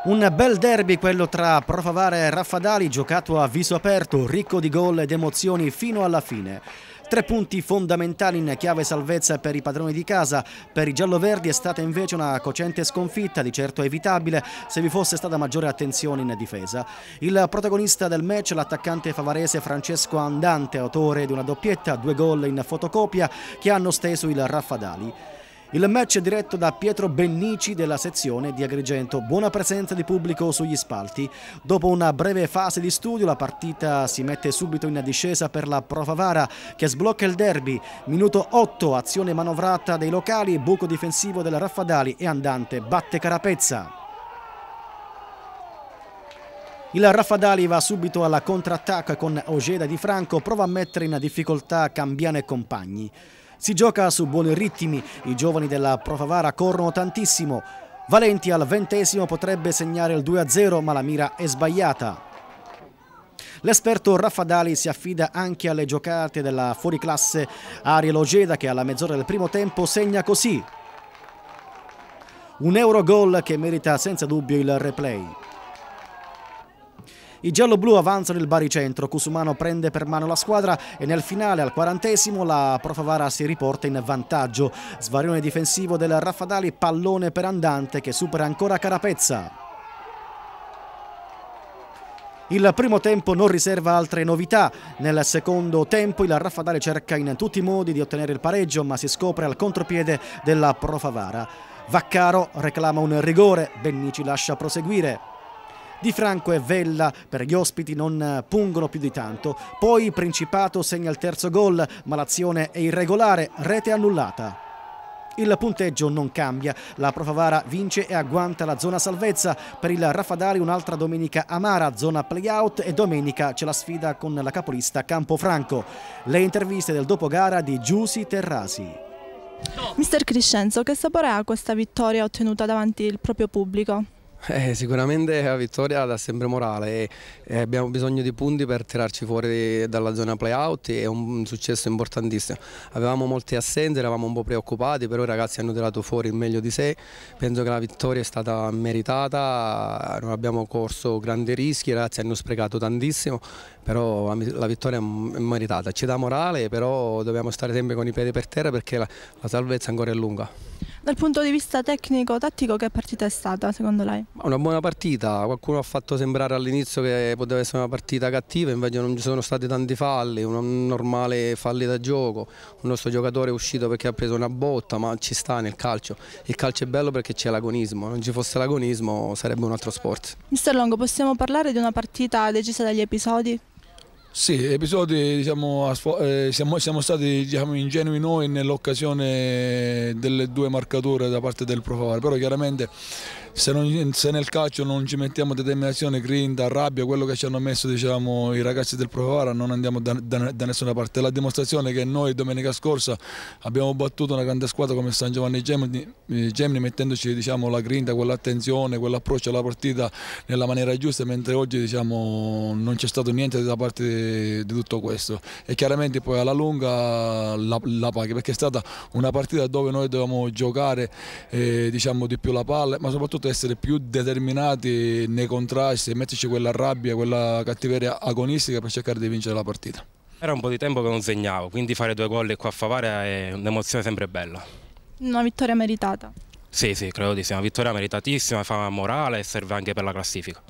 Un bel derby quello tra Pro Favara e Raffadali, giocato a viso aperto, ricco di gol ed emozioni fino alla fine. 3 punti fondamentali in chiave salvezza per i padroni di casa. Per i gialloverdi è stata invece una cocente sconfitta, di certo evitabile se vi fosse stata maggiore attenzione in difesa. Il protagonista del match, l'attaccante favarese Francesco Andante, autore di una doppietta, 2 gol in fotocopia che hanno steso il Raffadali. Il match è diretto da Pietro Bennici della sezione di Agrigento. Buona presenza di pubblico sugli spalti. Dopo una breve fase di studio la partita si mette subito in discesa per la Pro Favara che sblocca il derby. Minuto 8, azione manovrata dei locali, buco difensivo del Raffadali e Andante batte Carapezza. Il Raffadali va subito alla contrattacco con Ojeda Di Franco, prova a mettere in difficoltà Cambiano e compagni. Si gioca su buoni ritmi, i giovani della Pro Favara corrono tantissimo. Valenti al 20° potrebbe segnare il 2-0, ma la mira è sbagliata. L'esperto Raffadali si affida anche alle giocate della fuoriclasse Ariel Ojeda che alla mezz'ora del primo tempo segna così. Un Eurogol che merita senza dubbio il replay. I gialloblu avanzano il baricentro, Cusumano prende per mano la squadra e nel finale al 40° la Pro Favara si riporta in vantaggio. Svarione difensivo del Raffadali, pallone per Andante che supera ancora Carapezza. Il primo tempo non riserva altre novità. Nel secondo tempo il Raffadali cerca in tutti i modi di ottenere il pareggio ma si scopre al contropiede della Pro Favara. Vaccaro reclama un rigore, Bennici lascia proseguire. Di Franco e Vella per gli ospiti non pungono più di tanto. Poi Principato segna il terzo gol, ma l'azione è irregolare, rete annullata. Il punteggio non cambia, la Pro Favara vince e agguanta la zona salvezza. Per il Raffadali un'altra domenica amara, zona playout, e domenica c'è la sfida con la capolista Campofranco. Le interviste del dopogara di Giussi Terrasi. Mister Crescenzo, che sapore ha questa vittoria ottenuta davanti il proprio pubblico? Sicuramente la vittoria dà sempre morale e abbiamo bisogno di punti per tirarci fuori dalla zona playout, è un successo importantissimo. Avevamo molte assenze, eravamo un po' preoccupati, però i ragazzi hanno tirato fuori il meglio di sé. Penso che la vittoria è stata meritata, non abbiamo corso grandi rischi, i ragazzi hanno sprecato tantissimo, però la vittoria è meritata. Ci dà morale, però dobbiamo stare sempre con i piedi per terra perché la salvezza ancora è lunga. Dal punto di vista tecnico-tattico che partita è stata secondo lei? Una buona partita, qualcuno ha fatto sembrare all'inizio che poteva essere una partita cattiva, invece non ci sono stati tanti falli, un normale falli da gioco, un nostro giocatore è uscito perché ha preso una botta, ma ci sta nel calcio. Il calcio è bello perché c'è l'agonismo, non ci fosse l'agonismo sarebbe un altro sport. Mister Longo, possiamo parlare di una partita decisa dagli episodi? Sì, episodi diciamo, siamo stati ingenui noi nell'occasione delle 2 marcature da parte del Pro Favara, però chiaramente se nel calcio non ci mettiamo determinazione, grinta, rabbia, quello che ci hanno messo i ragazzi del Pro Favara, non andiamo da nessuna parte. La dimostrazione che noi domenica scorsa abbiamo battuto una grande squadra come San Giovanni Gemini mettendoci la grinta, quell'attenzione, quell'approccio alla partita nella maniera giusta, mentre oggi non c'è stato niente da parte di tutto questo e chiaramente poi alla lunga la paghi, perché è stata una partita dove noi dovevamo giocare di più la palla, ma soprattutto essere più determinati nei contrasti e metterci quella rabbia, quella cattiveria agonistica per cercare di vincere la partita. Era un po' di tempo che non segnavo, quindi fare 2 gol qua a Favara è un'emozione sempre bella. Una vittoria meritata? Sì, credo di sia una vittoria meritatissima, fa morale e serve anche per la classifica.